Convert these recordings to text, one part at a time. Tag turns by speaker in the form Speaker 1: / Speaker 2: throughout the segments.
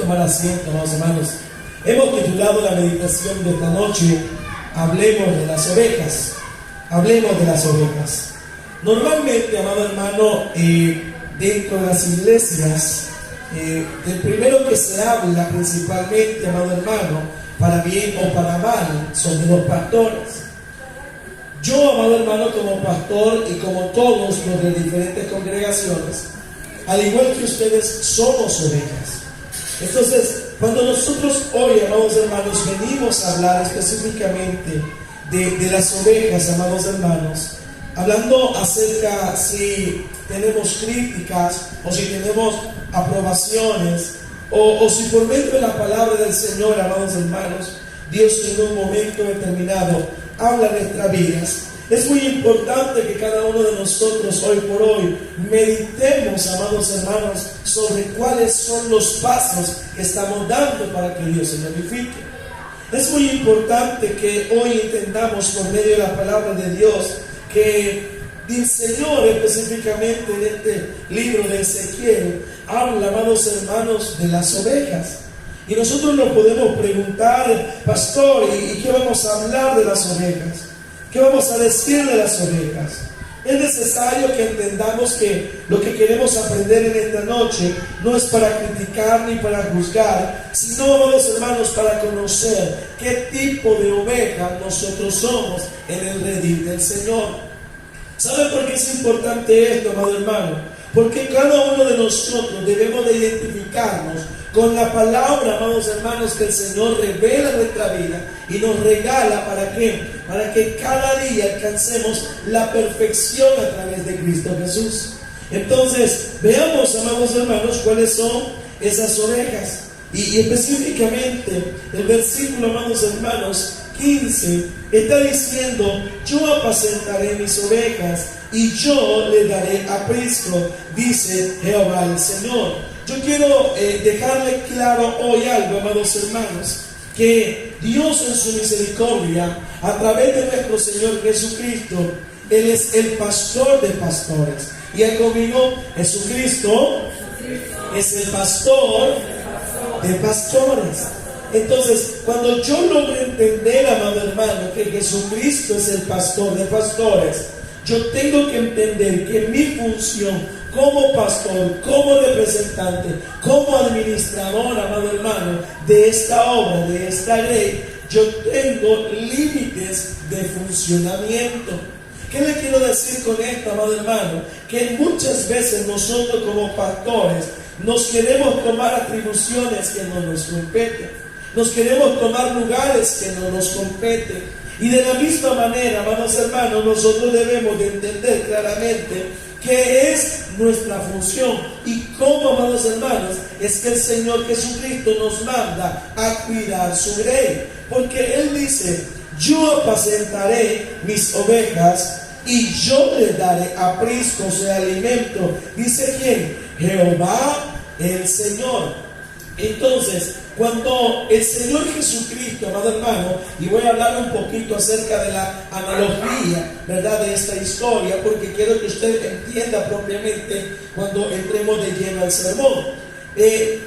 Speaker 1: tomar asiento, amados hermanos. Hemos titulado la meditación de esta noche, Hablemos de las ovejas. Hablemos de las ovejas. Normalmente, amado hermano, dentro de las iglesias, el primero que se habla principalmente, amado hermano, para bien o para mal, son de los pastores. Yo, amado hermano, como pastor y como todos los de diferentes congregaciones, al igual que ustedes, somos ovejas. Entonces, cuando nosotros hoy, amados hermanos, venimos a hablar específicamente de las ovejas, amados hermanos, hablando acerca si tenemos críticas o si tenemos aprobaciones o si por medio de la palabra del Señor, amados hermanos, Dios en un momento determinado habla en nuestras vidas. Es muy importante que cada uno de nosotros hoy por hoy meditemos, amados hermanos, sobre cuáles son los pasos que estamos dando para que Dios se glorifique. Es muy importante que hoy entendamos por medio de la palabra de Dios que el Señor específicamente en este libro de Ezequiel habla, amados hermanos, de las ovejas. Y nosotros nos podemos preguntar, pastor, ¿y qué vamos a hablar de las ovejas? ¿Qué vamos a decir de las ovejas? Es necesario que entendamos que lo que queremos aprender en esta noche no es para criticar ni para juzgar, sino, amados hermanos, para conocer qué tipo de oveja nosotros somos en el redil del Señor. ¿Saben por qué es importante esto, amado hermano? Porque cada uno de nosotros debemos de identificarnos con la palabra, amados hermanos, que el Señor revela en nuestra vida y nos regala. ¿Para qué? Para que cada día alcancemos la perfección a través de Cristo Jesús. Entonces, veamos, amados hermanos, cuáles son esas ovejas. Y específicamente, el versículo, amados hermanos, 15, está diciendo: yo apacentaré mis ovejas y yo le daré aprisco, dice Jehová el Señor. Yo quiero dejarle claro hoy algo, amados hermanos, que Dios en su misericordia, a través de nuestro Señor Jesucristo, Él es el pastor de pastores. Y el conmigo, Jesucristo es el pastor de pastores. Entonces, cuando yo logro entender, amado hermano, que Jesucristo es el pastor de pastores, yo tengo que entender que mi función como pastor, como representante, como administrador, amado hermano, de esta obra, de esta ley, yo tengo límites de funcionamiento. ¿Qué le quiero decir con esto, amado hermano? Que muchas veces nosotros como pastores nos queremos tomar atribuciones que no nos competen. Nos queremos tomar lugares que no nos competen. Y de la misma manera, amados hermanos, nosotros debemos de entender claramente qué es nuestra función y cómo, amados hermanos, es que el Señor Jesucristo nos manda a cuidar su grey. Porque Él dice: yo apacentaré mis ovejas y yo les daré aprisco, o sea, alimento. ¿Dice quién? Jehová el Señor. Entonces, cuando el Señor Jesucristo, amado hermano, y voy a hablar un poquito acerca de la analogía, ¿verdad?, de esta historia, porque quiero que usted entienda propiamente cuando entremos de lleno al sermón.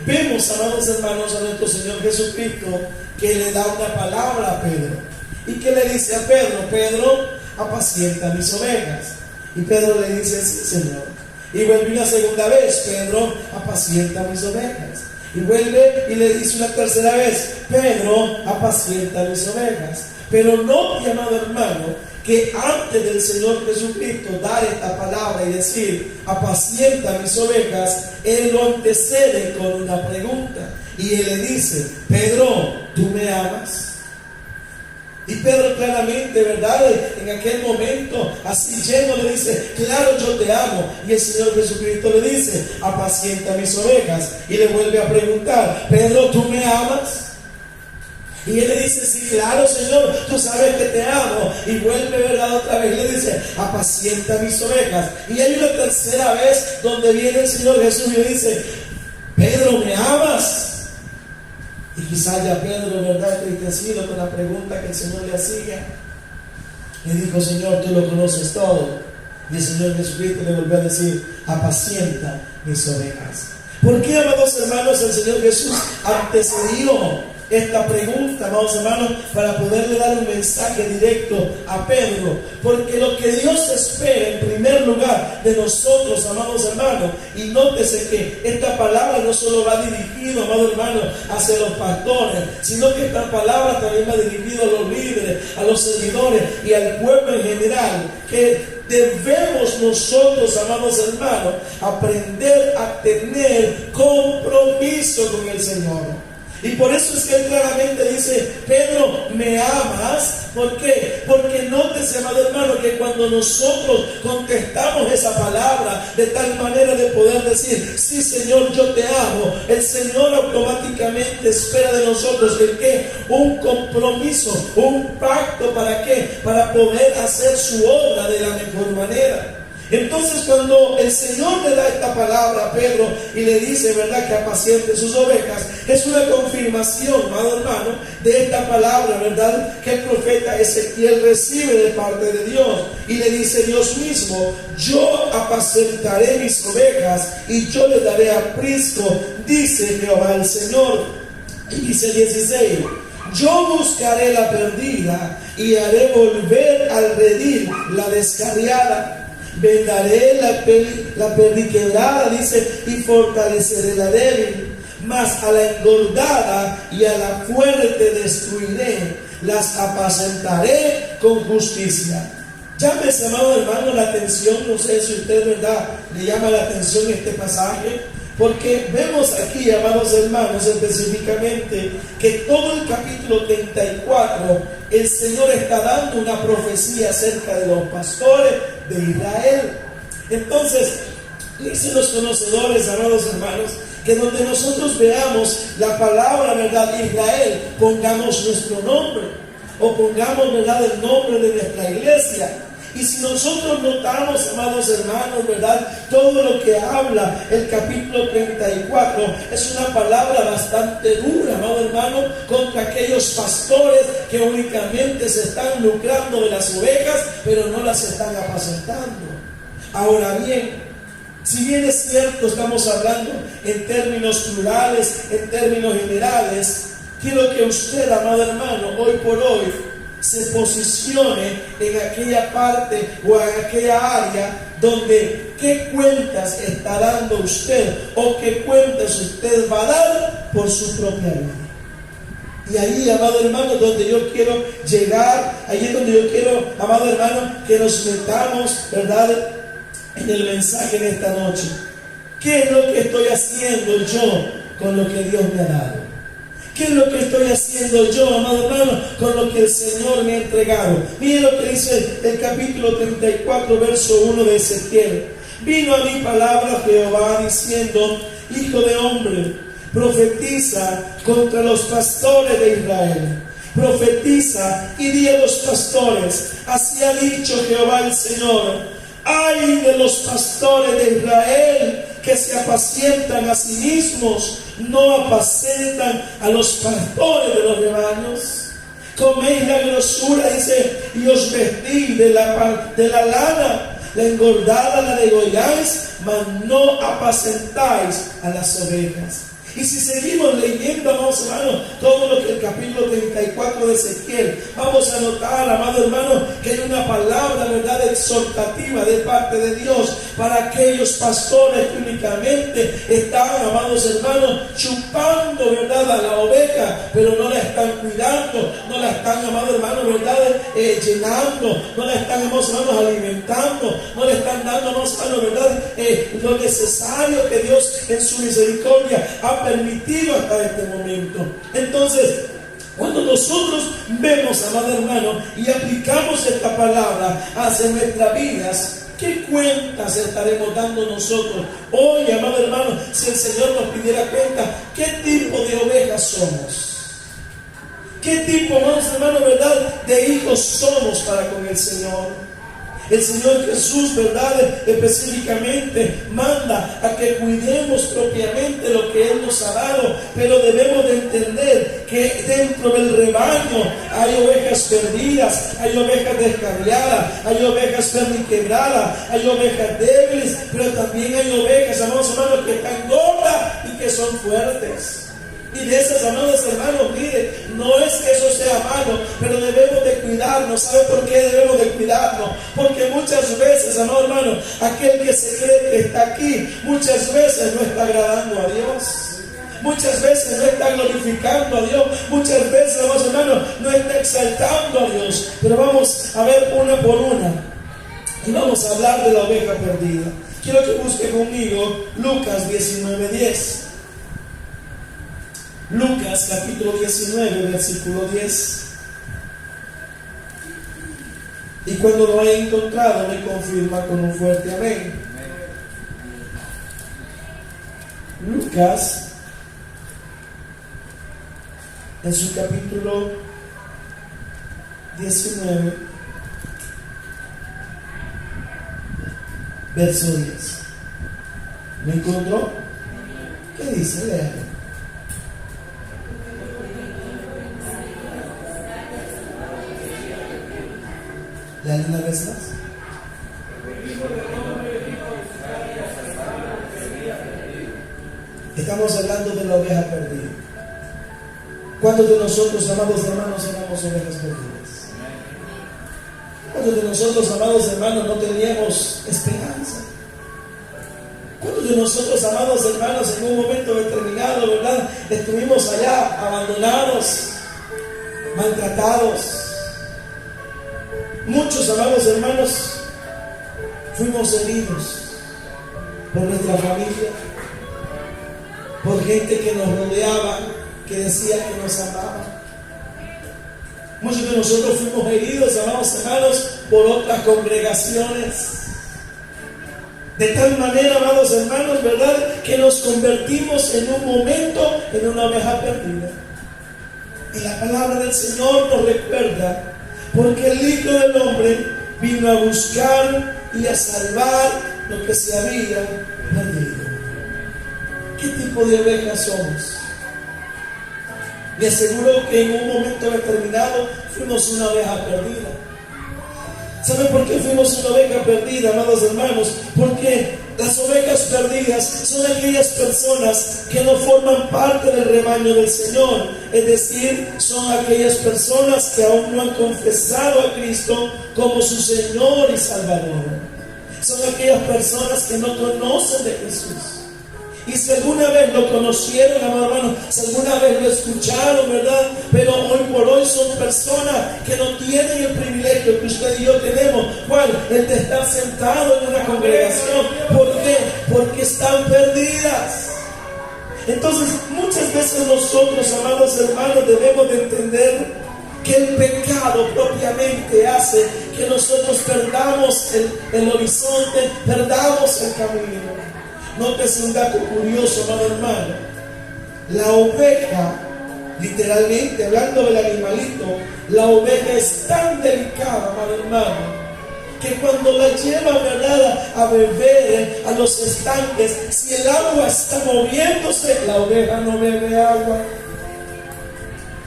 Speaker 1: Vemos, amados hermanos, a nuestro Señor Jesucristo que le da una palabra a Pedro. ¿Y que le dice a Pedro? Pedro, apacienta mis ovejas. Y Pedro le dice: sí, Señor. Y vuelve una segunda vez: Pedro, apacienta mis ovejas. Y vuelve y le dice una tercera vez: Pedro, apacienta mis ovejas. Pero no, mi amado hermano, que antes del Señor Jesucristo dar esta palabra y decir: apacienta mis ovejas, Él lo antecede con una pregunta. Y Él le dice: Pedro, ¿tú me amas? Y Pedro claramente, ¿verdad?, en aquel momento, así lleno, le dice: claro, yo te amo. Y el Señor Jesucristo le dice: apacienta mis ovejas. Y le vuelve a preguntar: Pedro, ¿tú me amas? Y él le dice: sí, claro, Señor, tú sabes que te amo. Y vuelve, ¿verdad?, otra vez, le dice: apacienta mis ovejas. Y hay una tercera vez donde viene el Señor Jesús y le dice: Pedro, ¿me amas? Y quizás ya Pedro, ¿verdad?, entristecido con la pregunta que el Señor le hacía, le dijo: Señor, tú lo conoces todo. Y el Señor Jesucristo le volvió a decir: apacienta mis ovejas. ¿Por qué, amados hermanos, el Señor Jesús antecedió esta pregunta, amados hermanos, para poderle dar un mensaje directo a Pedro? Porque lo que Dios espera en primer lugar de nosotros, amados hermanos, y nótese que esta palabra no solo va dirigida, amados hermanos, hacia los pastores, sino que esta palabra también va dirigida a los líderes, a los servidores y al pueblo en general, que debemos nosotros, amados hermanos, aprender a tener compromiso con el Señor. Y por eso es que él claramente dice: Pedro, ¿me amas? ¿Por qué? Porque nótese, amado hermano, que cuando nosotros contestamos esa palabra de tal manera de poder decir: sí, Señor, yo te amo, el Señor automáticamente espera de nosotros el qué, un compromiso, un pacto. ¿Para qué? Para poder hacer su obra de la mejor manera. Entonces, cuando el Señor le da esta palabra a Pedro y le dice, ¿verdad?, que apaciente sus ovejas, es una confirmación, amado hermano, de esta palabra, ¿verdad?, que el profeta Ezequiel recibe de parte de Dios. Y le dice Dios mismo: yo apacentaré mis ovejas y yo les daré aprisco, dice Jehová el Señor. Y dice 16: yo buscaré la perdida y haré volver al redil la descarriada. Vendaré la perniquebrada, dice, y fortaleceré la débil. Mas a la engordada y a la fuerte destruiré, las apacentaré con justicia. Llámese, amado hermano, la atención, no sé si usted, ¿verdad?, le llama la atención este pasaje, porque vemos aquí, amados hermanos, específicamente que todo el capítulo 34, el Señor está dando una profecía acerca de los pastores de Israel. Entonces, dicen los conocedores, amados hermanos, que donde nosotros veamos la palabra, ¿verdad?, Israel, pongamos nuestro nombre, o pongamos, ¿verdad?, el nombre de nuestra iglesia. Y si nosotros notamos, amados hermanos, ¿verdad?, todo lo que habla el capítulo 34 es una palabra bastante dura, amado hermano, contra aquellos pastores que únicamente se están lucrando de las ovejas, pero no las están apacentando. Ahora bien, si bien es cierto, estamos hablando en términos plurales, en términos generales, quiero que usted, amado hermano, hoy por hoy, se posicione en aquella parte o en aquella área donde qué cuentas está dando usted o qué cuentas usted va a dar por su propia vida. Y ahí, amado hermano, donde yo quiero llegar, ahí es donde yo quiero, amado hermano, que nos metamos, ¿verdad?, en el mensaje de esta noche. ¿Qué es lo que estoy haciendo yo con lo que Dios me ha dado? ¿Qué es lo que estoy haciendo yo, amado hermano, con lo que el Señor me ha entregado? Mire lo que dice el capítulo 34, verso 1 de Ezequiel. Vino a mi palabra Jehová diciendo: hijo de hombre, profetiza contra los pastores de Israel. Profetiza y di a los pastores: así ha dicho Jehová el Señor. Ay de los pastores de Israel que se apacientan a sí mismos, no apacentan a los pastores de los rebaños. Coméis la grosura, dice, y os vestís de la lana, la engordada la degolláis, mas no apacentáis a las ovejas. Y si seguimos leyendo, amados hermanos, todo lo que el capítulo 34 de Ezequiel, vamos a notar, amado hermano, que hay una palabra, ¿verdad?, exhortativa de parte de Dios para aquellos pastores que únicamente están, amados hermanos, chupando, ¿verdad?, a la oveja, pero no la están cuidando, no la están, amado hermano, ¿verdad?, llenando, no la están, amados hermanos, alimentando, no le están dando, amados hermanos, ¿verdad?, lo necesario que Dios en su misericordia ha permitido hasta este momento. Entonces, cuando nosotros vemos, amado hermano, y aplicamos esta palabra hacia nuestras vidas, ¿qué cuentas estaremos dando nosotros hoy, amado hermano, si el Señor nos pidiera cuenta? ¿Qué tipo de ovejas somos? ¿Qué tipo, amados hermanos, verdad, de hijos somos para con el Señor? El Señor Jesús, ¿verdad?, específicamente manda a que cuidemos propiamente lo que Él nos ha dado, pero debemos de entender que dentro del rebaño hay ovejas perdidas, hay ovejas descarriadas, hay ovejas perniquebradas, hay ovejas débiles, pero también hay ovejas, amados hermanos, que están gordas y que son fuertes. Y de esas, amados hermanos, mire, no es que eso sea malo, pero debemos de cuidarnos. ¿Sabe por qué debemos de cuidarnos? Porque muchas veces, amados hermanos, aquel que se cree que está aquí, muchas veces no está agradando a Dios. Muchas veces no está glorificando a Dios. Muchas veces, amados hermanos, no está exaltando a Dios. Pero vamos a ver una por una. Y vamos a hablar de la oveja perdida. Quiero que busque conmigo Lucas 19:10. Lucas capítulo 19, versículo 10. Y cuando lo haya encontrado, me confirma con un fuerte amén. Lucas, en su capítulo 19, verso 10. ¿Me encontró? ¿Qué dice? Léalo. Dale una vez más. Estamos hablando de la oveja perdida. ¿Cuántos de nosotros, amados hermanos, éramos ovejas perdidas? ¿Cuántos de nosotros, amados hermanos, no teníamos esperanza? ¿Cuántos de nosotros, amados hermanos, en un momento determinado, verdad, estuvimos allá abandonados, maltratados? Muchos, amados hermanos, fuimos heridos por nuestra familia, por gente que nos rodeaba, que decía que nos amaba. Muchos de nosotros fuimos heridos, amados hermanos, por otras congregaciones. De tal manera, amados hermanos, ¿verdad?, que nos convertimos en un momento en una oveja perdida. Y la palabra del Señor nos recuerda: porque el Hijo del Hombre vino a buscar y a salvar lo que se había perdido. ¿Qué tipo de ovejas somos? Le aseguro que en un momento determinado fuimos una oveja perdida. ¿Sabe por qué fuimos una oveja perdida, amados hermanos? Porque las ovejas perdidas son aquellas personas que no forman parte del rebaño del Señor. Es decir, son aquellas personas que aún no han confesado a Cristo como su Señor y Salvador. Son aquellas personas que no conocen de Jesús. Y si alguna vez lo conocieron, amado hermano, si alguna vez lo escucharon, ¿verdad? Pero hoy por hoy son personas que no tienen el privilegio que usted y yo tenemos. ¿Cuál? El de estar sentado en una congregación. ¿Por qué? Porque están perdidas. Entonces, muchas veces nosotros, amados hermanos, debemos de entender que el pecado propiamente hace que nosotros perdamos el horizonte, perdamos el camino. Nótese un dato curioso, amado hermano. La oveja, literalmente hablando del animalito, la oveja es tan delicada, amado hermano, que cuando la lleva, ¿verdad?, a beber a los estanques, si el agua está moviéndose, la oveja no bebe agua.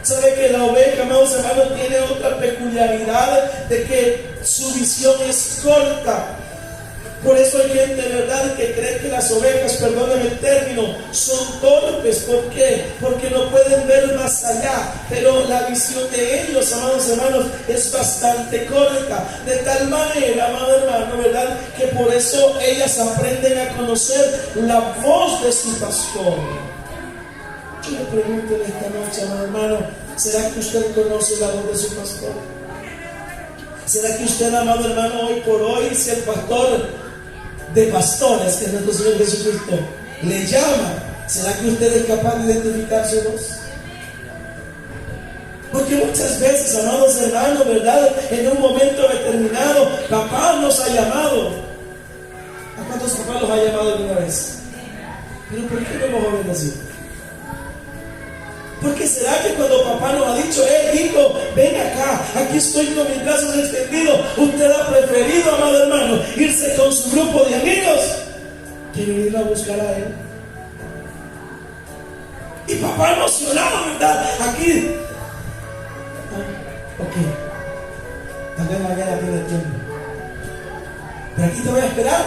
Speaker 1: ¿Sabe que la oveja, amados hermanos, tiene otra peculiaridad de que su visión es corta? Por eso hay gente, ¿verdad?, que cree que las ovejas, perdónenme el término, son torpes. ¿Por qué? Porque no pueden ver más allá. Pero la visión de ellos, amados hermanos, es bastante corta. De tal manera, amado hermano, ¿verdad?, que por eso ellas aprenden a conocer la voz de su pastor. Yo le pregunto en esta noche, amado hermano, ¿será que usted conoce la voz de su pastor? ¿Será que usted, amado hermano, hoy por hoy, si el pastor de pastores, que es nuestro Señor Jesucristo, le llama, ¿será que usted es capaz de identificar su voz? Porque muchas veces, amados hermanos, ¿verdad?, en un momento determinado, papá nos ha llamado. ¿A cuántos papás los ha llamado alguna vez? Pero ¿por qué no hemos obedecido? Porque será que cuando papá nos ha dicho, hijo, ven acá, aquí estoy con mis brazos extendidos, usted ha preferido, amado hermano, irse con su grupo de amigos que venir a buscar a él? Y papá emocionado, ¿verdad? Aquí, ok, tal vez mañana tiene tiempo, pero aquí te voy a esperar,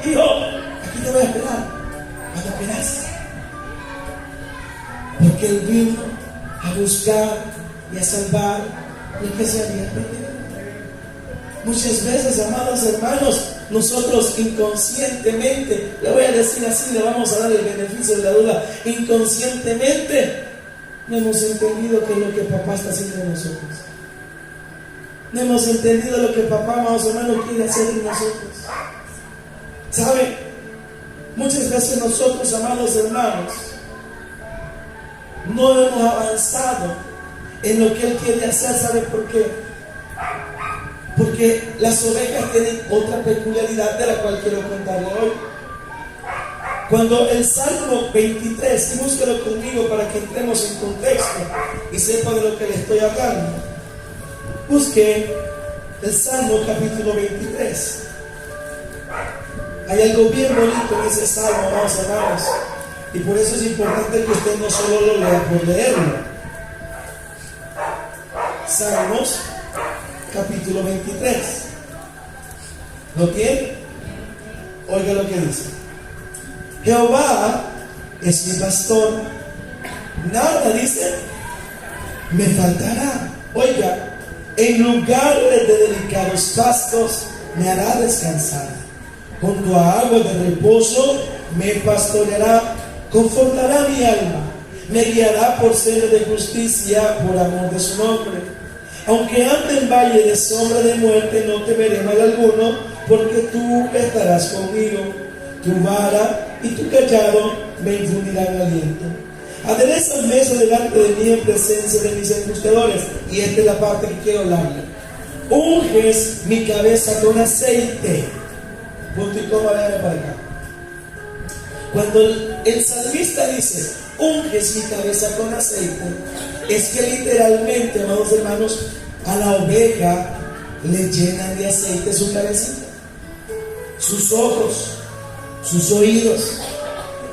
Speaker 1: hijo, aquí te voy a esperar, cuando quieras. Porque Él vino a buscar y a salvar lo que se había perdido. Muchas veces, amados hermanos, nosotros inconscientemente, le voy a decir así, le vamos a dar el beneficio de la duda, inconscientemente no hemos entendido qué es lo que papá está haciendo en nosotros. No hemos entendido lo que papá, amados hermanos, quiere hacer en nosotros. ¿Saben? Muchas veces nosotros, amados hermanos, no hemos avanzado en lo que Él quiere hacer. ¿Sabe por qué? Porque las ovejas tienen otra peculiaridad de la cual quiero contarle hoy. Cuando el Salmo 23, y búsquelo conmigo para que entremos en contexto y sepa de lo que le estoy hablando. Busque el Salmo capítulo 23. Hay algo bien bonito en ese Salmo, amados hermanos. Y por eso es importante que usted no solo lo lea por leerlo. Salmos, capítulo 23. ¿Lo tiene? Oiga lo que dice. Jehová es mi pastor. Nada, dice, me faltará. Oiga, en lugares de delicados pastos me hará descansar. Junto a aguas de reposo me pastoreará. Confortará mi alma, me guiará por senda de justicia, por amor de su nombre. Aunque ande en valle de sombra de muerte, no temeré mal alguno, porque tú estarás conmigo. Tu vara y tu callado me infundirán aliento. Aderezas mesa delante de mí en presencia de mis angustiadores. Y esta es la parte que quiero hablarle. Unges mi cabeza con aceite. Punto y coma, véanme para acá. Cuando el salmista dice, unges mi cabeza con aceite, es que literalmente, amados hermanos, a la oveja le llenan de aceite su cabecita, sus ojos, sus oídos.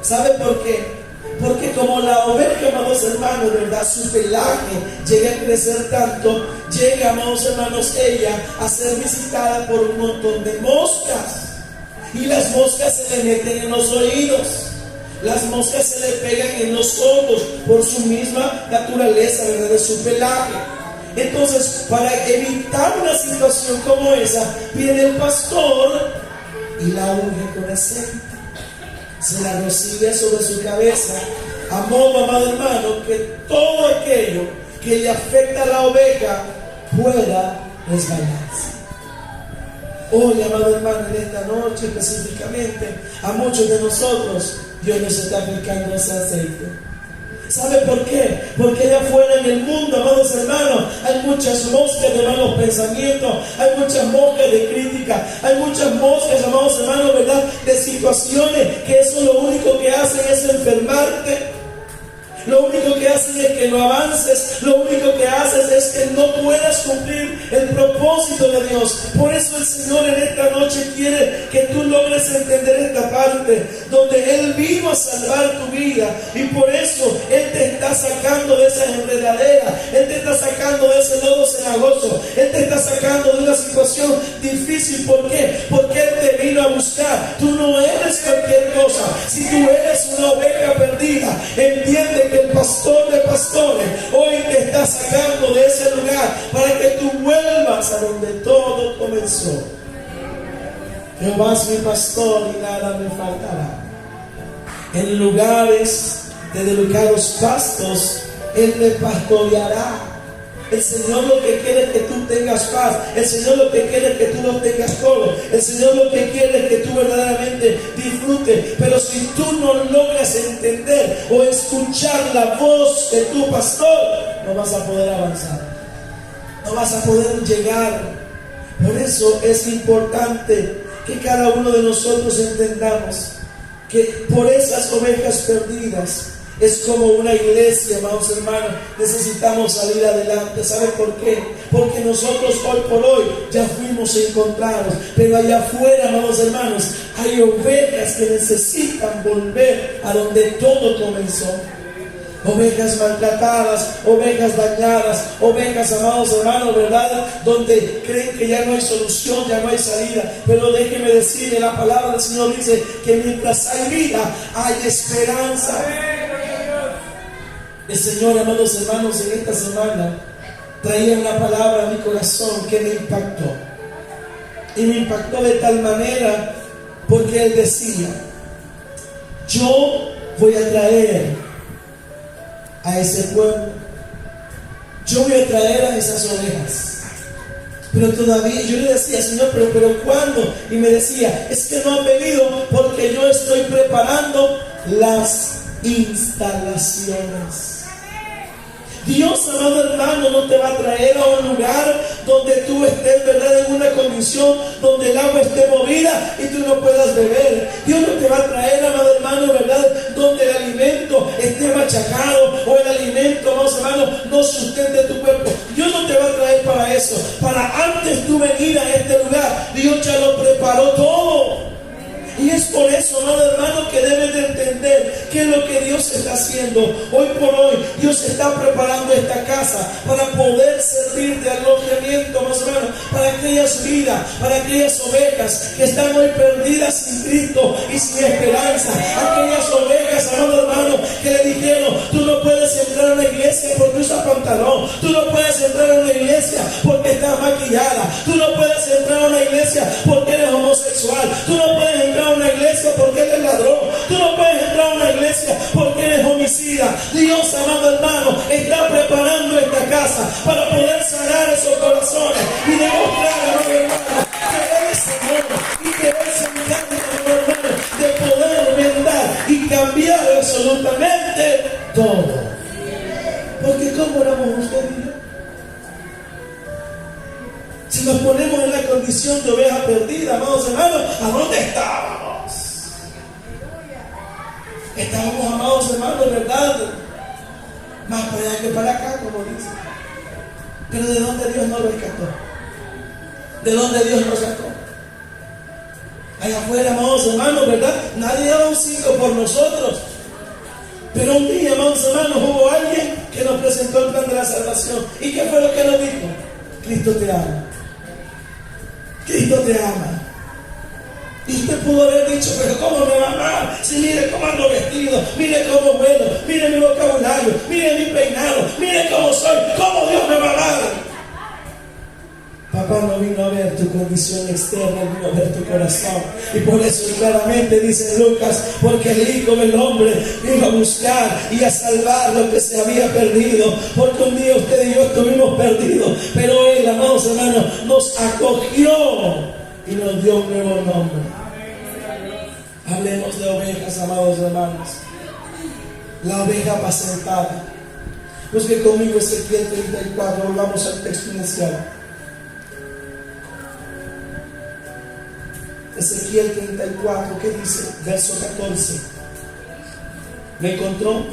Speaker 1: ¿Sabe por qué? Porque como la oveja, amados hermanos, ¿verdad? Su pelaje llega a crecer tanto, llega, amados hermanos, ella a ser visitada por un montón de moscas. Y las moscas se le meten en los oídos, las moscas se le pegan en los ojos por su misma naturaleza, ¿verdad? De su pelaje. Entonces, para evitar una situación como esa, viene el pastor y la unge con aceite, se la rocía sobre su cabeza, a modo, amado hermano, que todo aquello que le afecta a la oveja pueda resbalarse. Hoy, amado hermano, en esta noche específicamente, a muchos de nosotros Dios nos está aplicando ese aceite. ¿Sabe por qué? Porque allá afuera en el mundo, amados hermanos, hay muchas moscas de malos pensamientos, hay muchas moscas de crítica, hay muchas moscas, amados hermanos, ¿verdad?, de situaciones que eso lo único que hacen es enfermarte. Lo único que hacen es que no avances, lo único que haces es que no puedas cumplir el propósito de Dios. Por eso el Señor en esta noche quiere que tú logres entender esta parte, donde Él vino a salvar tu vida, y por eso Él te está sacando de esa enredadera, Él te está sacando de ese lodo cenagoso, Él te está sacando de una situación difícil. ¿Por qué? Porque Él te vino a buscar. Tú no eres cualquier cosa. Si tú eres una oveja perdida, entiende que el pastor de pastores hoy te está sacando de ese lugar para que tú vuelvas a donde todo comenzó. Jehová es mi pastor y nada me faltará. En lugares de delicados pastos Él te pastoreará. El Señor lo que quiere es que tú tengas paz. El Señor lo que quiere es que tú lo tengas todo. El Señor lo que quiere es que tú verdaderamente disfrutes. Pero si tú no logras entender o escuchar la voz de tu pastor, no vas a poder avanzar, no vas a poder llegar. Por eso es importante que cada uno de nosotros entendamos que por esas ovejas perdidas es como una iglesia, amados hermanos. Necesitamos salir adelante. ¿Saben por qué? Porque nosotros hoy por hoy ya fuimos encontrados, pero allá afuera, amados hermanos, hay ovejas que necesitan volver a donde todo comenzó. Ovejas maltratadas, ovejas dañadas, ovejas, amados hermanos, ¿verdad? Donde creen que ya no hay solución, ya no hay salida. Pero déjeme decirle, la palabra del Señor dice que mientras hay vida, hay esperanza. El Señor, amados hermanos, en esta semana traía una palabra a mi corazón que me impactó. Y me impactó de tal manera porque Él decía: yo voy a traer a ese pueblo, yo voy a traer a esas ovejas. Pero todavía yo le decía: Señor, pero ¿cuándo? Y me decía: es que no han venido porque yo estoy preparando las instalaciones. Dios, amado hermano, no te va a traer a un lugar donde tú estés, ¿verdad?, en una condición donde el agua esté movida y tú no puedas beber. Dios no te va a traer, amado hermano, ¿verdad?, donde el alimento esté machacado o el alimento, amados hermanos, no sustente tu cuerpo. Dios no te va a traer para eso. Para antes tú venir a este lugar, Dios ya lo preparó todo. Y es por eso, amado hermano, que debes de entender qué es lo que Dios está haciendo. Hoy por hoy, Dios está preparando esta casa para poder servir de alojamiento, más o menos, para aquellas vidas, para aquellas ovejas que están hoy perdidas sin Cristo y sin esperanza. Aquellas ovejas, amado hermano, que le dijeron: tú no puedes entrar a una iglesia porque usas pantalón, tú no puedes entrar a una iglesia porque estás maquillada, tú no puedes entrar a una iglesia porque eres homosexual, tú no puedes entrar a una iglesia porque eres ladrón, tú no puedes entrar a una iglesia porque eres homicida. Dios, amado hermano, está preparando esta casa para poder sanar esos corazones y demostrar, amado hermano, que Él es Señor y que Él se encarga, amado hermano, de poder vendar y cambiar absolutamente todo. Porque ¿cómo éramos usted y yo? Si nos ponemos en la condición de oveja perdida, amados hermanos, ¿a dónde estábamos? Estábamos, amados hermanos, ¿verdad?, más para allá que para acá, como dice. Pero ¿de dónde Dios nos rescató? ¿De dónde Dios nos sacó? Allá afuera, amados hermanos, ¿verdad? Nadie daba un 5 por nosotros. Pero un día, amados hermanos, hubo alguien que nos presentó el plan de la salvación. ¿Y qué fue lo que nos dijo? Cristo te ama. Cristo te ama. Y usted pudo haber dicho: pero ¿cómo me va a amar? Si mire cómo ando vestido, mire cómo vuelo, mire mi vocabulario, mire mi peinado, mire cómo soy, ¿cómo Dios me va a amar? Papá no vino a ver tu condición externa, vino a ver tu corazón. Y por eso claramente dice Lucas: porque el Hijo del Hombre vino a buscar y a salvar lo que se había perdido. Porque un día usted y yo estuvimos perdidos, pero Él, amados hermanos, nos acogió y nos dio un nuevo nombre. Hablemos de ovejas, amados hermanos. La oveja apacentada. Busque conmigo Ezequiel 34, volvamos al texto inicial. Ezequiel 34, ¿qué dice? Verso 14. ¿Me encontró?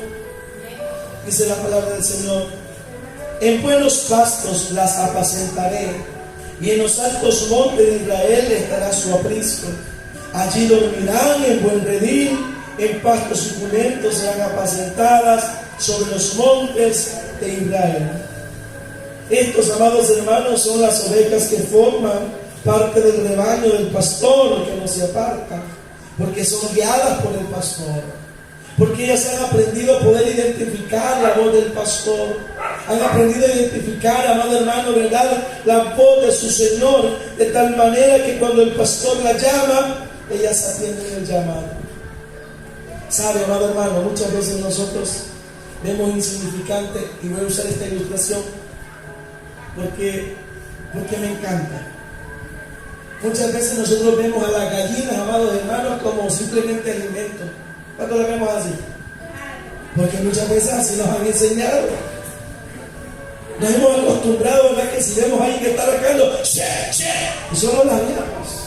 Speaker 1: Dice la palabra del Señor: en buenos pastos las apacentaré, y en los altos montes de Israel estará su aprisco. Allí dormirán en buen redil, en pastos suculentos serán apacentadas sobre los montes de Israel. Estos, amados hermanos, son las ovejas que forman parte del rebaño del pastor, que no se apartan, porque son guiadas por el pastor, porque ellas han aprendido a poder identificar la voz del pastor, han aprendido a identificar, amado hermano, ¿verdad?, la voz de su Señor, de tal manera que cuando el pastor la llama, ellas atienden el llamado. Sabe, amado hermano, muchas veces nosotros vemos insignificante, y voy a usar esta ilustración porque me encanta. Muchas veces nosotros vemos a las gallinas, amados hermanos, como simplemente alimento. ¿Cuándo las vemos así? Porque muchas veces así nos han enseñado. Nos hemos acostumbrado, ¿verdad?, que si vemos a alguien que está arrancando, ¡che, che!, y solo la miramos.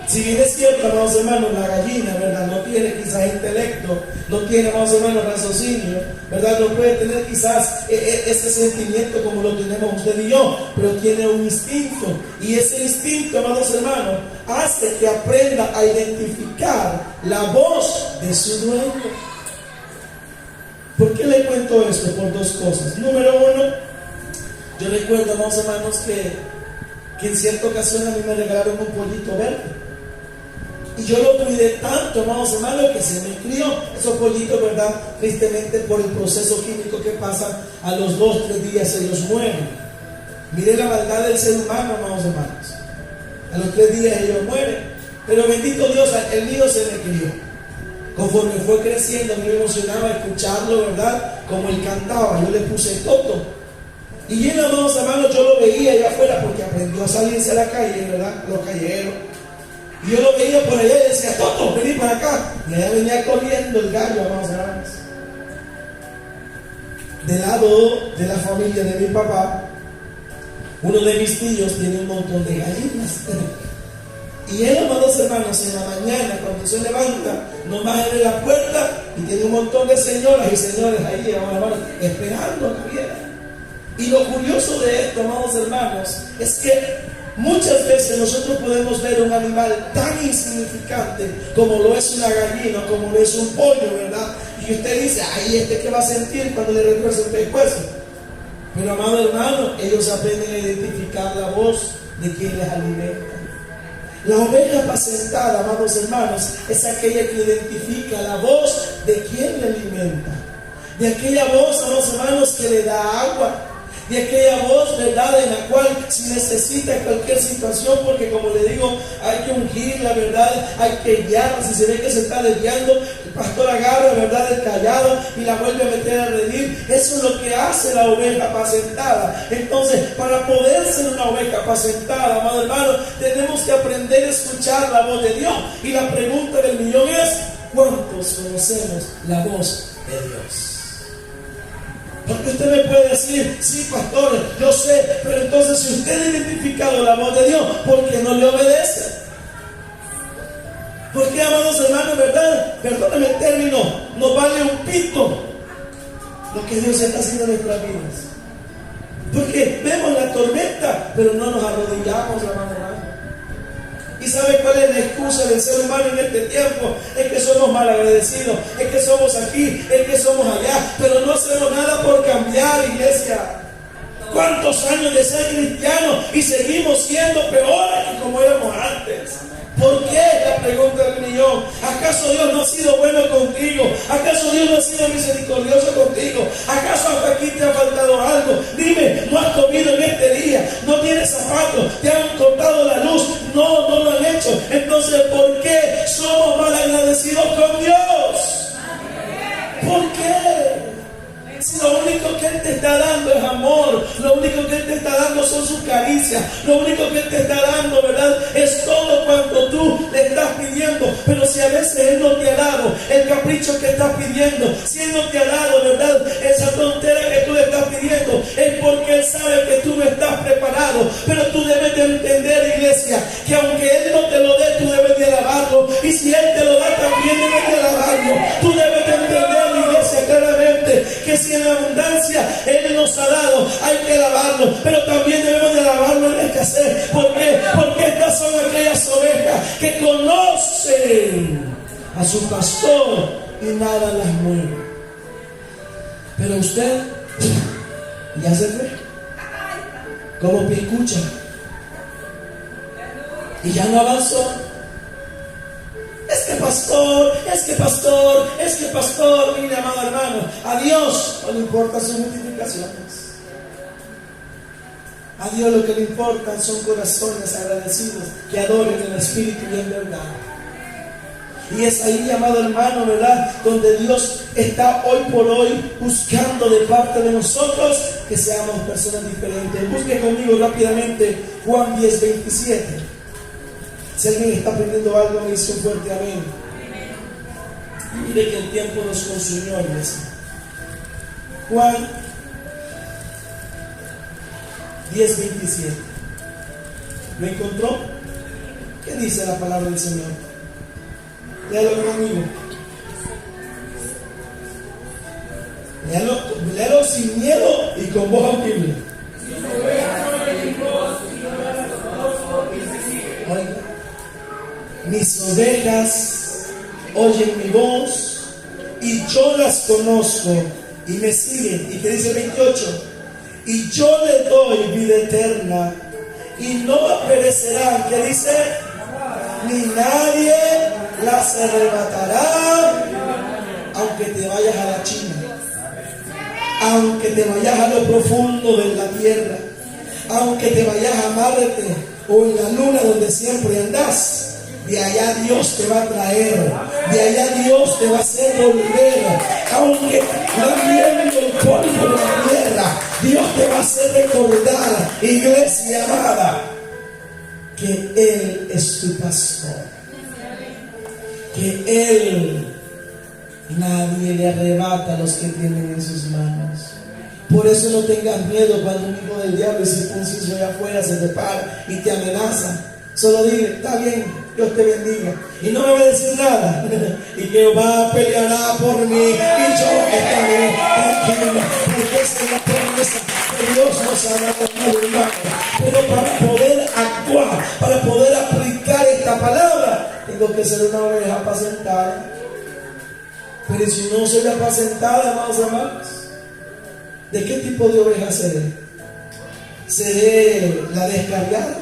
Speaker 1: Si bien es cierto, amados hermanos, la gallina, ¿verdad? No tiene quizás intelecto, no tiene, amados hermanos, raciocinio, ¿verdad? No puede tener quizás ese sentimiento como lo tenemos usted y yo, pero tiene un instinto. Y ese instinto, amados hermanos, hace que aprenda a identificar la voz de su dueño. ¿Por qué le cuento esto? Por dos cosas. Número uno, yo recuerdo, amados hermanos, que en cierta ocasión a mí me regalaron un pollito verde. Y yo lo cuidé tanto, amados hermanos, que se me crió. Esos pollitos, ¿verdad? Tristemente, por el proceso químico que pasa, a los 2-3 días ellos mueren. Mire la maldad del ser humano, amados hermanos. A los 3 días ellos mueren. Pero bendito Dios, el mío se me crió. Conforme fue creciendo, me emocionaba escucharlo, ¿verdad? Como él cantaba, yo le puse Toto. Y él, amados hermanos, yo lo veía allá afuera porque aprendió a salirse a la calle, ¿verdad? Los callejeros. Y yo lo veía por allá y decía, Toto, vení para acá. Y allá venía corriendo el gallo, amados hermanos. Del lado de la familia de mi papá, uno de mis tíos tiene un montón de gallinas. Y él, amados hermanos, en la mañana, cuando se levanta, nomás abre la puerta y tiene un montón de señoras y señores ahí, amados hermanos, esperando a la vieja. Y lo curioso de esto, amados hermanos, es que muchas veces nosotros podemos ver un animal tan insignificante como lo es una gallina, como lo es un pollo, ¿verdad? Y usted dice, ay, ¿qué va a sentir cuando le retuerce el pescuezo? Pero, amado hermano, ellos aprenden a identificar la voz de quien les alimenta. La oveja apacentada, amados hermanos, es aquella que identifica la voz de quien le alimenta. De aquella voz, amados hermanos, que le da agua. De aquella voz, ¿verdad?, en la cual si necesita cualquier situación, porque como le digo, hay que ungirla, ¿verdad?, hay que guiarla. Si se ve que se está desviando, el pastor agarra, ¿verdad?, el callado y la vuelve a meter a redil. Eso es lo que hace la oveja apacentada. Entonces, para poder ser una oveja apacentada, amado hermano, tenemos que aprender a escuchar la voz de Dios. Y la pregunta del millón es, ¿cuántos conocemos la voz de Dios? Porque usted me puede decir, sí, pastor, yo sé, pero entonces si usted ha identificado la voz de Dios, ¿por qué no le obedece? ¿Por qué, amados hermanos, verdad? Perdónenme el término, nos vale un pito lo que Dios está haciendo en nuestras vidas. Porque vemos la tormenta, pero no nos arrodillamos, hermano. ¿Y sabe cuál es la excusa del ser humano en este tiempo? Es que somos malagradecidos, es que somos aquí, es que somos allá, pero no hacemos nada por cambiar, iglesia. ¿Cuántos años de ser cristianos y seguimos siendo peores que como éramos antes? ¿Por qué? La pregunta del millón. ¿Acaso Dios no ha sido bueno contigo? ¿Acaso Dios no ha sido misericordioso contigo? ¿Acaso hasta aquí te ha faltado algo? Dime, ¿no has comido en este día? ¿No tienes zapatos? ¿Te han cortado la luz? No, no lo han hecho. Entonces, ¿por qué somos mal agradecidos con Dios? ¿Por qué? Si lo único que Él te está dando es amor, lo único que Él te está dando son sus caricias, lo único que Él te está dando, ¿verdad?, es todo cuanto tú le estás pidiendo. Pero si a veces Él no te ha dado el capricho que estás pidiendo, si Él no te ha dado, ¿verdad?, esa tontera que tú le estás pidiendo, es porque Él sabe que tú no estás preparado. Pero tú debes de entender, iglesia, que aunque Él no te lo dé, tú debes de alabarlo, y si Él te lo da, también debes de alabarlo. Tú debes de entender, iglesia, claramente, que si en la abundancia Él nos ha dado, hay que alabarlo, pero también debemos de alabarlo en la escasez. ¿Por qué? Porque estas son aquellas ovejas que conocen a su pastor y nada las mueve. Pero usted ya se fue como piscucha y ya no avanzó. Es que pastor, mire, amado hermano, a Dios no le importan sus multiplicaciones. A Dios lo que le importan son corazones agradecidos que adoren en espíritu y en verdad. Y es ahí, amado hermano, ¿verdad?, donde Dios está hoy por hoy buscando de parte de nosotros que seamos personas diferentes. Busque conmigo rápidamente Juan 10:27. Si alguien está aprendiendo algo, me dice un fuerte amén. Mire que el tiempo nos consumió, iglesia. Juan 10:27. ¿Lo encontró? ¿Qué dice la palabra del Señor? Léalo conmigo. Léalo sin miedo y con voz audible. Oiga, mis ovejas oyen mi voz y yo las conozco y me siguen. ¿Y qué dice el 28? Y yo le doy vida eterna y no perecerán. ¿Qué dice? Ni nadie las arrebatará, aunque te vayas a la China, aunque te vayas a lo profundo de la tierra, aunque te vayas a Marte o en la luna donde siempre andas. De allá Dios te va a traer, de allá Dios te va a hacer volver, aunque lamiendo el polvo de la tierra, Dios te va a hacer recordar, iglesia amada, que Él es tu pastor, que Él, nadie le arrebata a los que tienen en sus manos. Por eso no tengas miedo cuando un hijo del diablo y circunciso allá afuera se te para y te amenaza. Solo dile, está bien, Dios te bendiga. Y no me va a decir nada. Y Jehová peleará por mí. Y yo estaré tranquilo. Porque esa es la promesa que Dios nos ha dado, hermano. Pero para poder actuar, para poder aplicar esta palabra, tengo que ser una oveja apacentada. Pero si no soy apacentada, amados hermanos, ¿de qué tipo de oveja seré? ¿Seré la descarriada?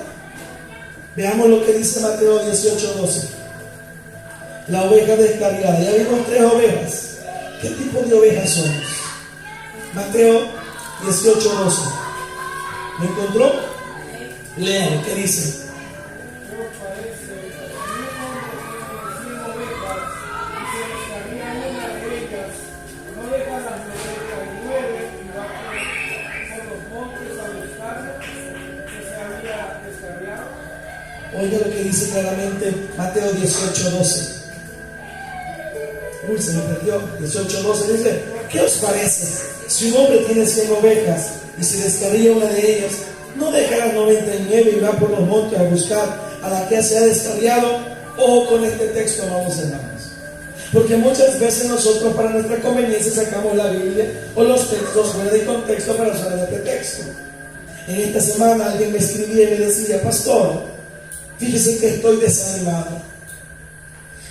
Speaker 1: Veamos lo que dice Mateo 18:12. La oveja descarriada. Ya vimos 3 ovejas. ¿Qué tipo de ovejas somos? Mateo 18:12. ¿Me encontró? Lean, ¿qué dice? Oiga lo que dice claramente Mateo 18:12. Uy, se me perdió. 18:12 dice: ¿qué os parece? Si un hombre tiene 100 ovejas y se descarría una de ellas, ¿no deja las 99 y va por los montes a buscar a la que se ha descarriado? Ojo con este texto, amados hermanos, porque muchas veces nosotros para nuestra conveniencia sacamos la Biblia o los textos fuera de contexto para usar este texto. En esta semana alguien me escribía y me decía: pastor, fíjese que estoy desanimado.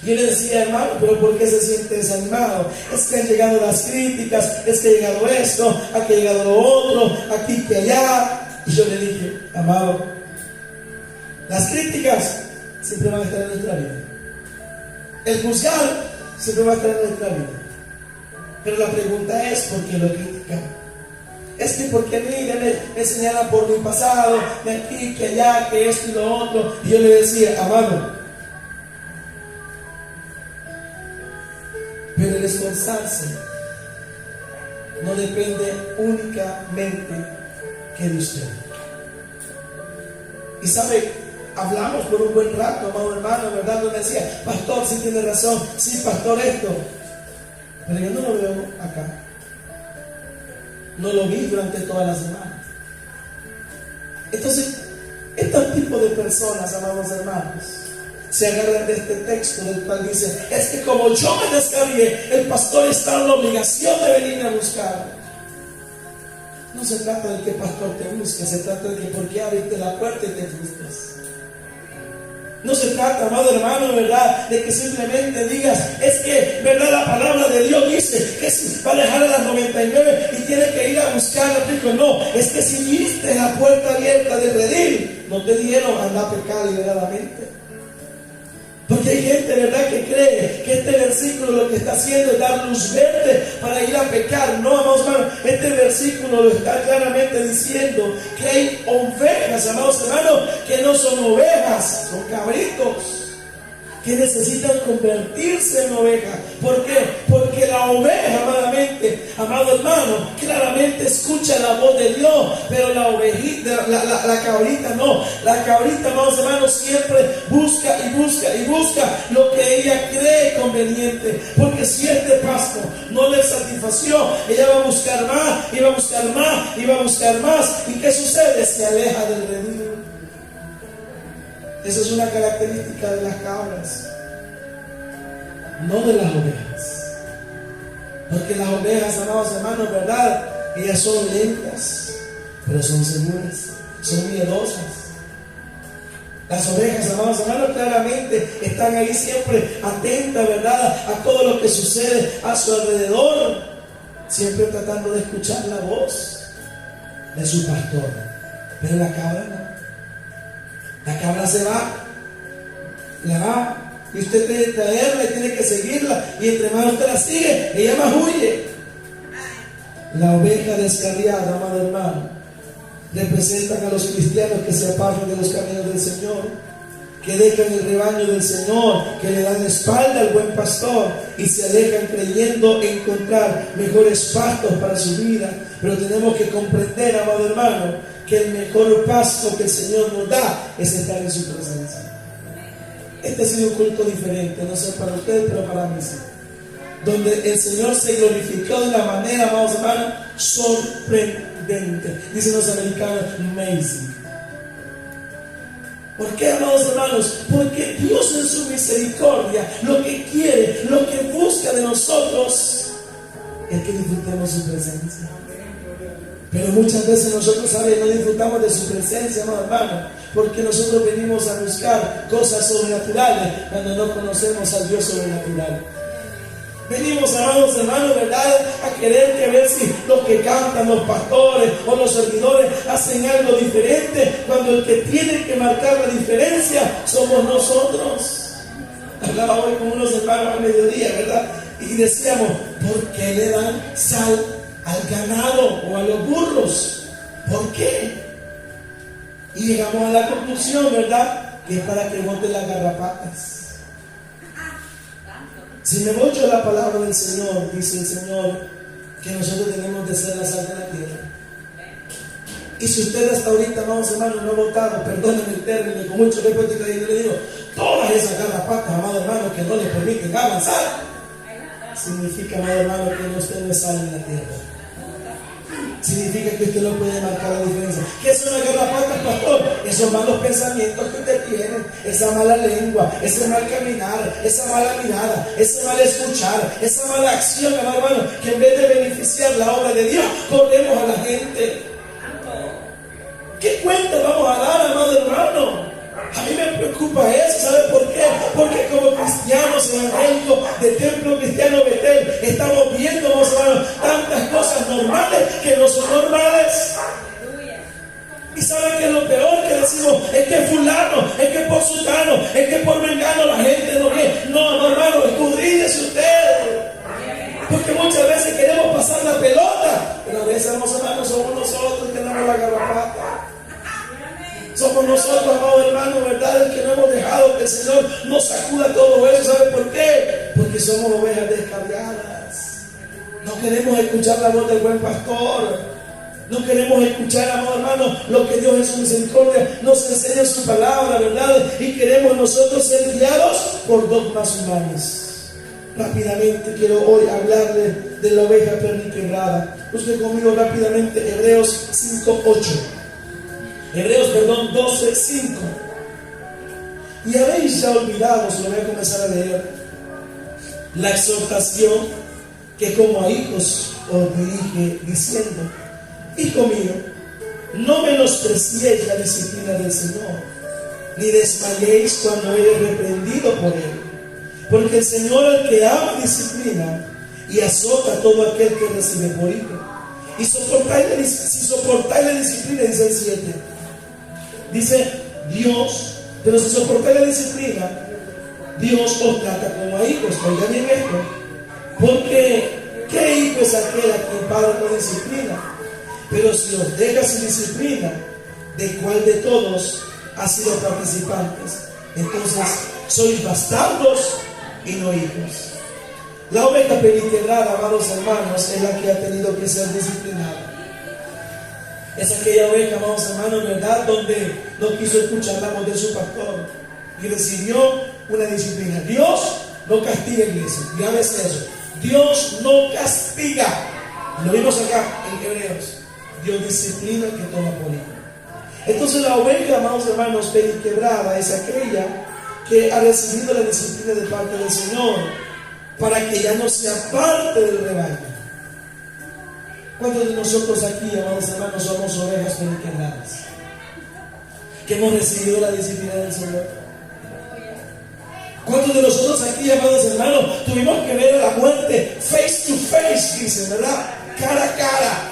Speaker 1: Y yo le decía: hermano, ¿pero por qué se siente desanimado? Es que han llegado las críticas, es que ha llegado esto, aquí ha llegado lo otro, aquí que allá. Y yo le dije: amado, las críticas siempre van a estar en nuestra vida. El juzgar siempre va a estar en nuestra vida. Pero la pregunta es: ¿por qué lo critican? Es que porque mira, me señalan por mi pasado, de aquí, que allá, que esto y lo otro. Y yo le decía: amado, pero el esforzarse no depende únicamente que de usted. Y sabe, hablamos por un buen rato, amado hermano, ¿verdad? Me decía: pastor, sí tiene razón, sí, pastor, esto. Pero yo no lo veo acá. No lo vi durante toda la semana. Entonces, este tipo de personas, amados hermanos, se agarran de este texto del cual dice: es que como yo me descargué, el pastor está en la obligación de venirme a buscar. No se trata de que el pastor te busque, se trata de que por qué abriste la puerta y te fuiste. No se trata, amado hermano, ¿verdad?, de que simplemente digas: es que, ¿verdad?, la palabra de Dios dice que va a dejar a las 99 y tiene que ir a buscar a Cristo. No, es que si viste la puerta abierta del redil, no te dieron andar a pecar liberadamente. Porque hay gente, ¿verdad?, que cree que este versículo lo que está haciendo es dar luz verde para ir a pecar. No, amados hermanos, este versículo lo está claramente diciendo que hay ovejas, amados hermanos, que no son ovejas, son cabritos, que necesitan convertirse en oveja. ¿Por qué? Porque la oveja, amado hermano, claramente escucha la voz de Dios, pero la ovejita, la cabrita no. La cabrita, amados hermanos, siempre busca y busca y busca lo que ella cree conveniente. Porque si este pasto no le satisfació, ella va a buscar más, y va a buscar más, y va a buscar más. ¿Y qué sucede? Se aleja del redil. Esa es una característica de las cabras, no de las ovejas. Porque las ovejas, amados hermanos, ¿verdad? Ellas son lentas, pero son seguras, son miedosas. Las ovejas, amados hermanos, claramente están ahí siempre atentas, ¿verdad?, a todo lo que sucede a su alrededor, siempre tratando de escuchar la voz de su pastor. Pero la cabra no. La cabra se va, y usted tiene que traerla y tiene que seguirla, y entre más usted la sigue, ella más huye. La oveja descarriada, amado hermano, representan a los cristianos que se apartan de los caminos del Señor, que dejan el rebaño del Señor, que le dan espalda al buen pastor y se alejan creyendo encontrar mejores pastos para su vida. Pero tenemos que comprender, amado hermano, que el mejor pasto que el Señor nos da es estar en su presencia. Este ha sido un culto diferente, no sé para ustedes, pero para mí sí, donde el Señor se glorificó de una manera, amados hermanos, sorprendente. Dicen los americanos, amazing. ¿Por qué, amados hermanos? Porque Dios en su misericordia lo que quiere, lo que busca de nosotros es que disfrutemos su presencia. Pero muchas veces nosotros, ¿saben?, no disfrutamos de su presencia, amados hermanos, porque nosotros venimos a buscar cosas sobrenaturales cuando no conocemos al Dios sobrenatural. Venimos, amados hermanos, ¿verdad?, a querer que ver si los que cantan, los pastores o los servidores hacen algo diferente, cuando el que tiene que marcar la diferencia somos nosotros. Hablaba hoy con unos hermanos al mediodía, ¿verdad?, y decíamos, ¿por qué le dan sal al ganado o a los burros? ¿Por qué? Y llegamos a la conclusión, ¿verdad?, que es para que boten las garrapatas. Si me voy yo a la palabra del Señor, dice el Señor que nosotros tenemos de ser la sal de la tierra. Y si usted hasta ahorita, amados hermanos, no ha votado, perdónenme el término, con mucho respeto, yo le digo, todas esas garrapatas, amados hermanos, que no les permiten avanzar, significa, amado hermano, que usted no es sal en la tierra. Significa que usted no puede marcar la diferencia. ¿Qué son las garrapatas, pastor? Esos malos pensamientos que usted tiene, esa mala lengua, ese mal caminar, esa mala mirada, ese mal escuchar, esa mala acción, hermano, que en vez de beneficiar la obra de Dios, corremos a la gente. ¿Qué cuenta vamos a dar, amado hermano? A mí me preocupa eso, ¿sabe por qué? Porque como cristianos evangélicos de Templo Cristiano Betel estamos viendo, hermanos, tantas cosas normales que no son normales. Y ¿saben qué es lo peor? Que decimos, es que fulano, es que por sutano, es que por mengano la gente no quiere. No, hermano, escudriñese usted. Porque muchas veces queremos pasar la pelota, pero a veces, hermanos, somos nosotros que tenemos la garrapata. Somos nosotros, amados hermanos, ¿verdad?, el que no hemos dejado que el Señor nos sacuda todo eso. ¿Sabe por qué? Porque somos ovejas descarriadas. No queremos escuchar la voz del buen pastor. No queremos escuchar, amados hermanos, lo que Dios en su misericordia nos enseña en su palabra, ¿verdad? Y queremos nosotros ser guiados por dogmas humanos. Rápidamente quiero hoy hablarle de la oveja perniquebrada. Busque conmigo rápidamente Hebreos 5:8. Hebreos 12:5. Y habéis ya olvidado, se lo voy a comenzar a leer, la exhortación que como a hijos os dirige, diciendo: Hijo mío, no menospreciéis la disciplina del Señor, ni desmayéis cuando eres reprendido por Él. Porque el Señor al que ama disciplina y azota a todo aquel que recibe por hijo. Y si soportáis la disciplina, dice el 7. Dice Dios, pero si soportáis la disciplina, Dios os trata como a hijos. Oiga bien esto. Porque ¿qué hijo es aquel a quien padre no disciplina? Pero si os deja sin disciplina, ¿de cuál de todos ha sido participantes? Entonces sois bastardos y no hijos. La oveja perniquebrada, amados hermanos, es la que ha tenido que ser disciplinada. Es aquella oveja, amados hermanos, ¿verdad?, donde no quiso escuchar la voz de su pastor y recibió una disciplina. Dios no castiga, iglesia. Ya ves eso. Dios no castiga. Lo vimos acá en Hebreos. Dios disciplina al que toma por hijo. Entonces la oveja, amados hermanos, quebrada es aquella que ha recibido la disciplina de parte del Señor para que ya no sea parte del rebaño. ¿Cuántos de nosotros aquí, amados hermanos, somos ovejas quebradas? Que hemos recibido la disciplina del Señor. ¿Cuántos de nosotros aquí, amados hermanos, tuvimos que ver a la muerte face to face, dicen, ¿verdad? Cara a cara.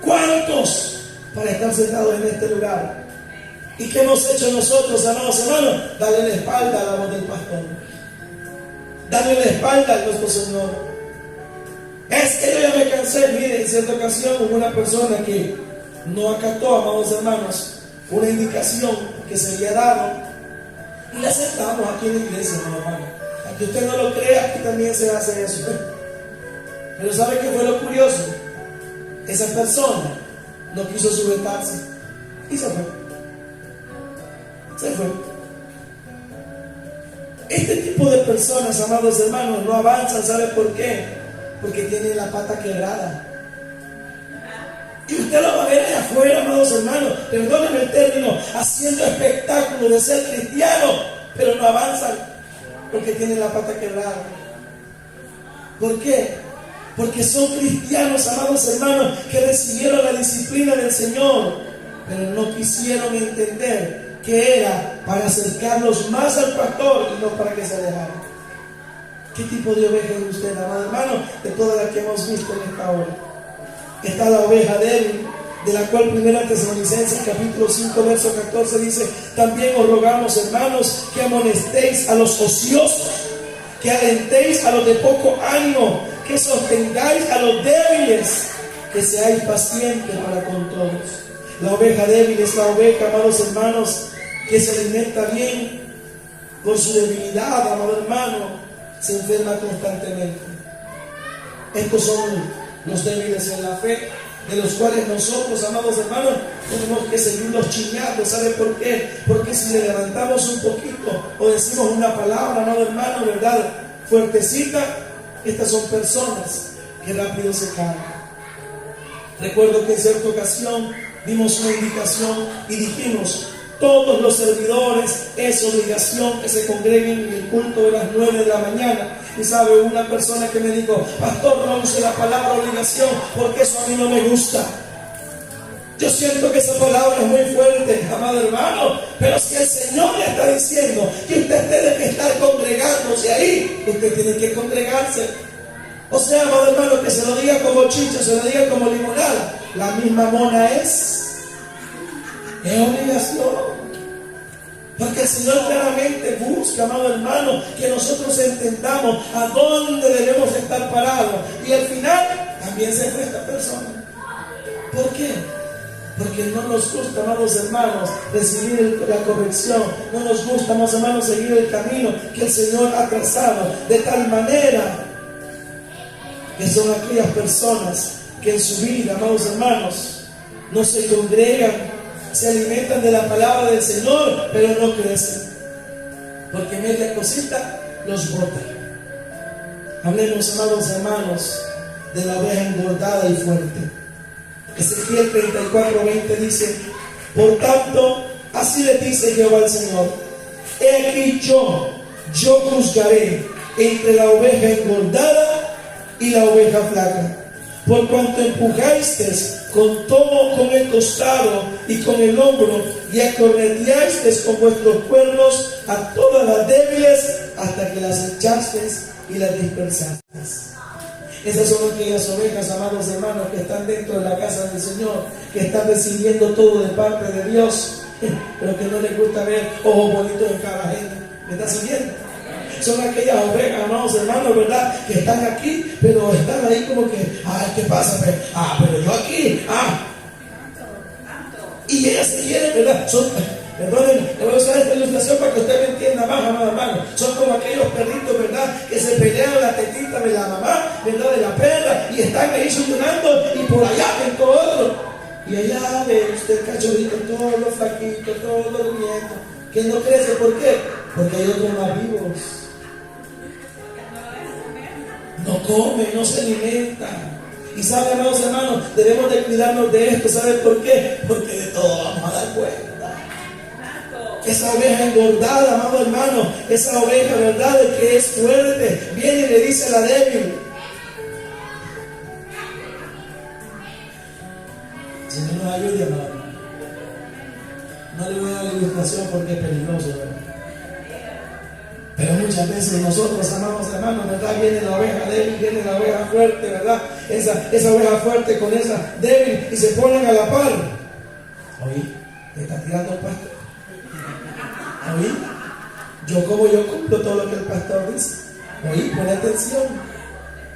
Speaker 1: ¿Cuántos para estar sentados en este lugar? ¿Y qué hemos hecho nosotros, amados hermanos? Darle la espalda a la voz del pastor. Darle la espalda a nuestro Señor. Es que yo ya me cansé. Mire, en cierta ocasión hubo una persona que no acató, amados hermanos, una indicación que se había dado y la aceptamos aquí en la iglesia, hermano. Aunque usted no lo crea, aquí también se hace eso. Pero ¿sabe qué fue lo curioso? Esa persona no quiso sujetarse y se fue. Se fue. Este tipo de personas, amados hermanos, no avanzan. ¿Sabe por qué? Porque tienen la pata quebrada. Y usted lo va a ver allá afuera, amados hermanos, perdónenme el término, haciendo espectáculo de ser cristiano, pero no avanzan porque tienen la pata quebrada. ¿Por qué? Porque son cristianos, amados hermanos, que recibieron la disciplina del Señor, pero no quisieron entender que era para acercarlos más al pastor y no para que se alejaran. ¿Qué tipo de oveja es usted, amado hermano? De todas las que hemos visto en esta hora. Está la oveja débil, de la cual 1 Tesalonicenses capítulo 5 verso 14 dice: también os rogamos, hermanos, que amonestéis a los ociosos, que alentéis a los de poco ánimo, que sostengáis a los débiles, que seáis pacientes para con todos. La oveja débil es la oveja, amados hermanos, que se alimenta bien. Con su debilidad, amado hermano, se enferma constantemente. Estos son los débiles en la fe, de los cuales nosotros, amados hermanos, tenemos que seguirlos chiñando. ¿Sabe por qué? Porque si le levantamos un poquito o decimos una palabra, amado hermano, ¿verdad?, fuertecita, estas son personas que rápido se caen. Recuerdo que en cierta ocasión dimos una indicación y dijimos: todos los servidores es obligación que se congreguen en el culto de las 9 de la mañana. Y sabe, una persona que me dijo: pastor, no use la palabra obligación porque eso a mí no me gusta. Yo siento que esa palabra es muy fuerte, amado hermano, pero si el Señor le está diciendo que usted tiene que estar congregándose ahí, usted tiene que congregarse. O sea, amado hermano, que se lo diga como chicha, se lo diga como limonada, la misma mona es obligación. Porque el Señor claramente busca, amado hermano, que nosotros entendamos a dónde debemos estar parados. Y al final también se fue esta persona. ¿Por qué? Porque no nos gusta, amados hermanos, recibir la corrección. No nos gusta, amados hermanos, seguir el camino que el Señor ha trazado. De tal manera que son aquellas personas que en su vida, amados hermanos, no se congregan, se alimentan de la palabra del Señor, pero no crecen, porque media cosita los bota. Hablemos, amados hermanos, de la oveja engordada y fuerte. Ezequiel 34:20 dice: por tanto, así le dice Jehová el Señor: he aquí yo juzgaré entre la oveja engordada y la oveja flaca, por cuanto empujasteis con el costado y con el hombro, y acorreteasteis con vuestros cuernos a todas las débiles, hasta que las echasteis y las dispersasteis. Esas son aquellas ovejas, amados hermanos, que están dentro de la casa del Señor, que están recibiendo todo de parte de Dios, pero que no les gusta ver ojos bonitos en cada gente. ¿Me está siguiendo? Son aquellas ovejas, amados hermanos, ¿verdad?, que están aquí, pero están ahí como que: ay, ¿qué pasa? Pero yo aquí, y ellas se quieren, ¿verdad? Perdónenme, le voy a usar esta ilustración para que usted me entienda más, amado hermano. Son como aquellos perritos, ¿verdad?, que se pelean la tetita de la mamá, ¿verdad?, de la perra, y están ahí succionando, y por allá ven todo otro. Y allá ve usted el cachorrito, todo flaquito, todo durmiendo, que no crece. ¿Por qué? Porque hay otros más vivos. No come, no se alimenta. Y saben, amados hermanos, debemos de cuidarnos de esto. ¿Saben por qué? Porque de todo vamos a dar cuenta. Esa oveja engordada, amado hermano, esa oveja, ¿verdad?, de que es fuerte, viene y le dice a la débil: Señor, nos ayude, amado hermano. No le voy a dar la ilustración porque es peligroso, ¿verdad? Pero muchas veces nosotros, amados hermanos, ¿verdad?, viene la oveja débil, viene la oveja fuerte, ¿verdad? Esa oveja fuerte con esa débil y se ponen a la par. Oí, te está tirando el pastor. Oí, yo cumplo todo lo que el pastor dice. Oí, pon atención.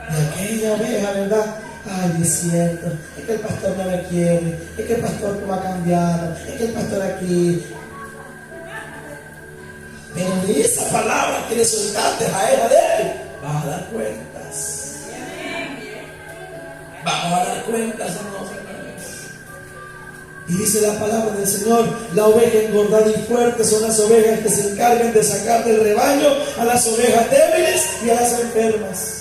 Speaker 1: Y aquella oveja, ¿verdad? Ay, es cierto, es que el pastor no me quiere, es que el pastor no ha cambiado, es que el pastor aquí. Pero de esa palabra que le soltaste a ella de él, vas a dar cuentas. Vamos a dar cuentas, hermanos. Y dice la palabra del Señor: la oveja engordada y fuerte son las ovejas que se encargan de sacar del rebaño a las ovejas débiles y a las enfermas.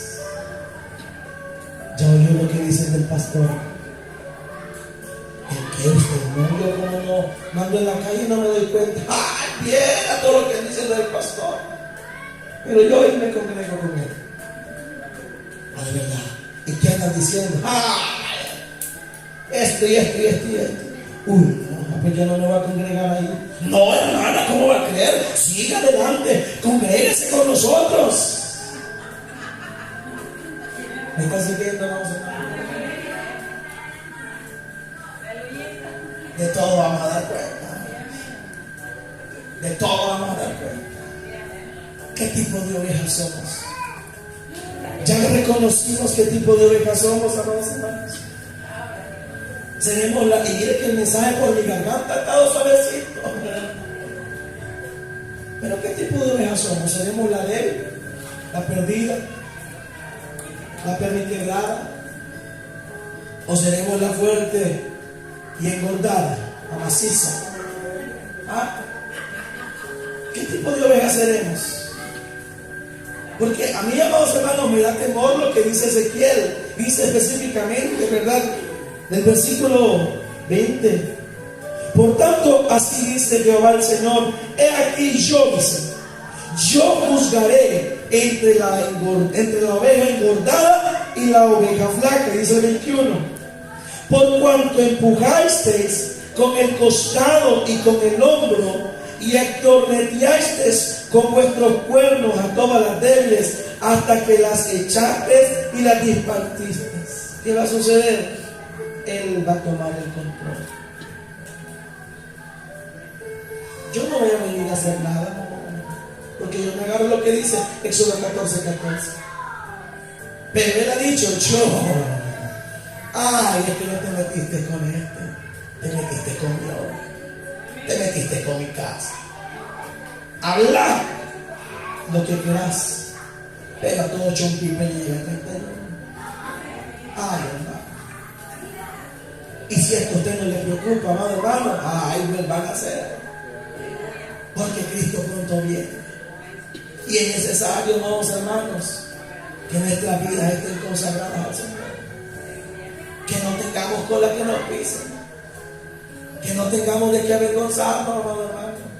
Speaker 1: Ya oyó lo que dicen del pastor. ¿En qué usted? No, yo como no ando en la calle y no me doy cuenta. ¡Ay, bien! A todo lo que dicen del pastor. Pero yo hoy me congrego con él. No, de verdad. ¿Y qué andan diciendo? ¡Ay! Esto y esto y esto y esto. Uy, no, pues yo no me voy a congregar ahí. No, hermana, ¿cómo va a creer? Siga adelante, congréguese con nosotros. ¿Me está siguiendo, hermanos? De todo vamos a dar cuenta. De todo vamos a dar cuenta. ¿Qué tipo de ovejas somos? Ya reconocimos qué tipo de ovejas somos, amados hermanos. Seremos la. Y mire que el mensaje por mi garganta ha estado suavecito. Pero ¿qué tipo de ovejas somos? ¿Seremos la débil, la perdida, la perniquebrada? ¿O seremos la fuerte y engordada, la maciza? ¿Ah? ¿Qué tipo de ovejas seremos? Porque a mí, amados hermanos, me da temor lo que dice Ezequiel. Dice específicamente, ¿verdad?, del versículo 20: por tanto, así dice Jehová el Señor: he aquí yo, dice, yo juzgaré entre la oveja engordada y la oveja flaca. Dice el 21: por cuanto empujasteis con el costado y con el hombro, y estorneteasteis con vuestros cuernos a todas las débiles, hasta que las echasteis y las dispartisteis. ¿Qué va a suceder? Él va a tomar el control. Yo no voy a venir a hacer nada, porque yo me agarro lo que dice Éxodo 14:14. Pero él ha dicho: ay, es que no te metiste con este, te metiste con mi obra, te metiste con mi casa. Habla lo que quieras, pega todo chompipe y llega a 31. Ay, hermano. Y si esto a usted no le preocupa, amado hermano, ay, pues van a hacer. Porque Cristo pronto viene. Y es necesario, amados hermanos, que nuestras vidas estén consagradas al Señor. Que no tengamos cola que nos pisen. Que no tengamos de qué avergonzarnos, amado hermano.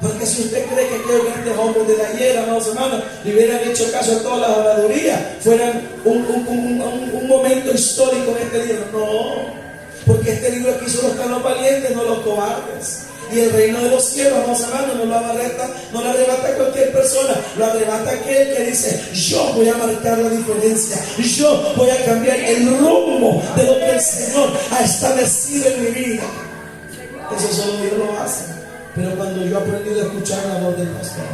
Speaker 1: Porque si usted cree que aquellos grandes hombres de ayer, amados hermanos, le hubieran hecho caso a todas las habladurías, fueran un momento histórico en este libro. No, porque este libro aquí solo están los valientes, no los cobardes. Y el reino de los cielos, amados hermanos, no lo arrebata cualquier persona, lo arrebata aquel que dice: yo voy a marcar la diferencia, yo voy a cambiar el rumbo de lo que el Señor ha establecido en mi vida. Eso solo Dios lo hace. Pero cuando yo he aprendido a escuchar la voz del pastor,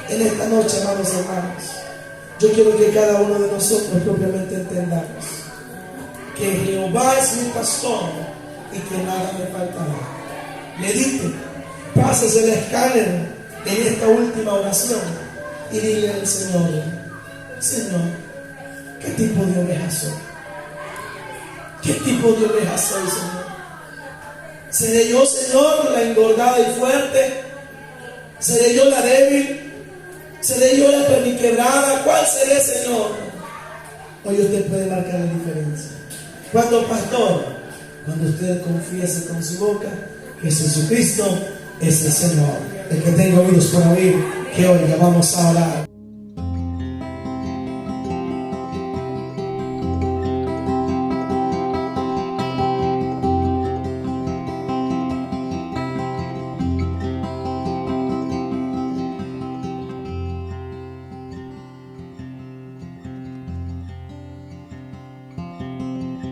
Speaker 1: en esta noche, amados hermanos, yo quiero que cada uno de nosotros propiamente entendamos que Jehová es mi pastor y que nada me faltará. Medite, pásese el escáner en esta última oración y dile al Señor: Señor, ¿qué tipo de oveja soy? ¿Qué tipo de oveja soy, Señor? ¿Seré yo, Señor, la engordada y fuerte? ¿Seré yo la débil? ¿Seré yo la perniquebrada? ¿Cuál seré, Señor? Hoy usted puede marcar la diferencia. ¿Cuándo, pastor? Cuando usted confiese con su boca que Jesucristo es el Señor. El que tenga oídos para oír, que oiga. Vamos a orar.